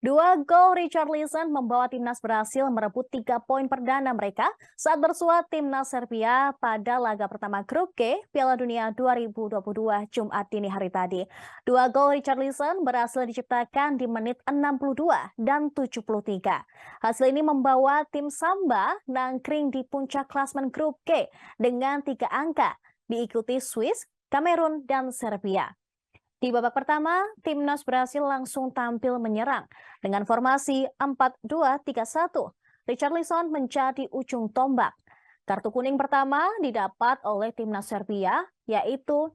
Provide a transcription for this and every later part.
Dua gol Richarlison membawa timnas berhasil merebut 3 poin perdana mereka saat bersua timnas Serbia pada laga pertama grup G Piala Dunia 2022 Jumat dini hari tadi. Dua gol Richarlison berhasil diciptakan di menit 62 dan 73. Hasil ini membawa tim Samba nangkring di puncak klasmen grup G dengan 3 angka, diikuti Swiss, Kamerun, dan Serbia. Di babak pertama, timnas berhasil langsung tampil menyerang dengan formasi 4-2-3-1. Richarlison menjadi ujung tombak. Kartu kuning pertama didapat oleh timnas Serbia, yaitu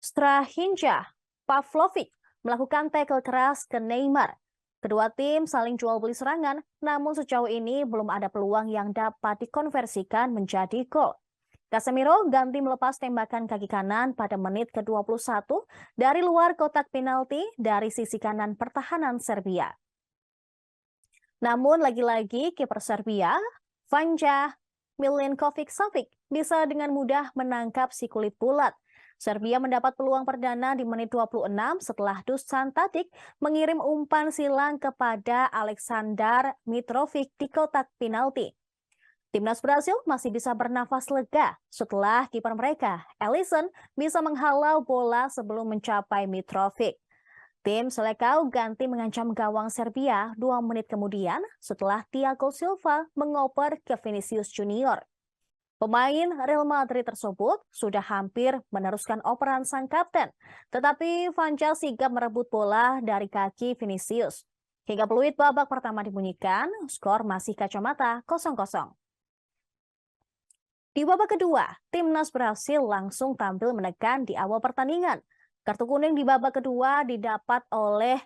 Strahinja Pavlovic melakukan tackle keras ke Neymar. Kedua tim saling jual beli serangan, namun sejauh ini belum ada peluang yang dapat dikonversikan menjadi gol. Casemiro ganti melepas tembakan kaki kanan pada menit ke-21 dari luar kotak penalti dari sisi kanan pertahanan Serbia. Namun lagi-lagi kiper Serbia, Vanja Milinkovic-Savic, bisa dengan mudah menangkap si kulit bulat. Serbia mendapat peluang perdana di menit 26 setelah Dusan Tadic mengirim umpan silang kepada Aleksandar Mitrovic di kotak penalti. Timnas Brasil masih bisa bernafas lega setelah kiper mereka, Alisson, bisa menghalau bola sebelum mencapai Mitrovic. Tim Selecao ganti mengancam gawang Serbia 2 menit kemudian setelah Thiago Silva mengoper ke Vinicius Junior. Pemain Real Madrid tersebut sudah hampir meneruskan operan sang kapten, tetapi Vanja sigap merebut bola dari kaki Vinicius. Hingga peluit babak pertama dibunyikan, skor masih kacamata 0-0. Di babak kedua, timnas berhasil langsung tampil menekan di awal pertandingan. Kartu kuning di babak kedua didapat oleh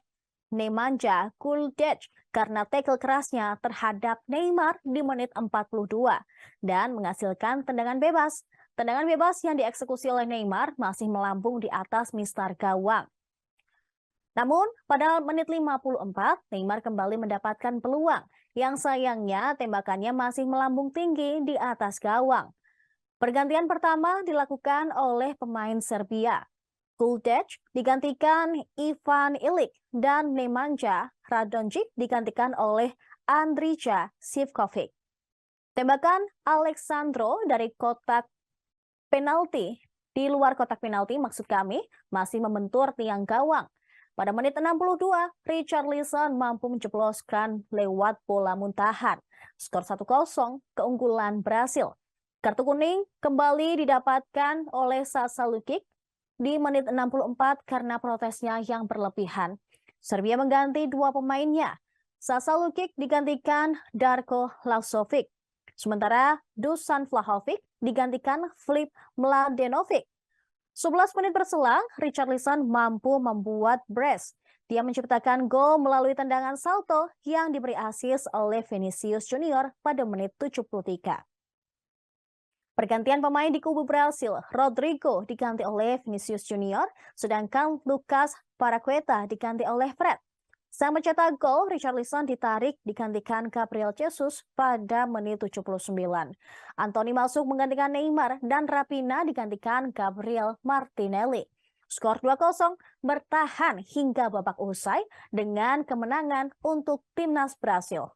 Nemanja Kuldec karena tackle kerasnya terhadap Neymar di menit 42 dan menghasilkan tendangan bebas. Tendangan bebas yang dieksekusi oleh Neymar masih melambung di atas mistar gawang. Namun, pada menit 54, Neymar kembali mendapatkan peluang yang sayangnya tembakannya masih melambung tinggi di atas gawang. Pergantian pertama dilakukan oleh pemain Serbia. Kuldec digantikan Ivan Ilic dan Nemanja Radonjic digantikan oleh Andrija Sivkovic. Tembakan Alexandro dari kotak penalti, di luar kotak penalti maksud kami, masih membentur tiang gawang. Pada menit 62, Richarlison mampu menjebloskan lewat bola muntahan. Skor 1-0 keunggulan Brasil. Kartu kuning kembali didapatkan oleh Sasa Lukic di menit 64 karena protesnya yang berlebihan. Serbia mengganti 2 pemainnya. Sasa Lukic digantikan Darko Lazovic. Sementara Dusan Vlahovic digantikan Filip Mladenovic. 11 menit berselang, Richarlison mampu membuat brace. Dia menciptakan gol melalui tendangan salto yang diberi asis oleh Vinicius Junior pada menit 73. Pergantian pemain di kubu Brasil, Rodrigo diganti oleh Vinicius Junior, sedangkan Lucas Paqueta diganti oleh Fred. Sang mencetak gol, Richarlison ditarik digantikan Gabriel Jesus pada menit 79. Anthony masuk menggantikan Neymar dan Raphinha digantikan Gabriel Martinelli. Skor 2-0 bertahan hingga babak usai dengan kemenangan untuk timnas Brasil.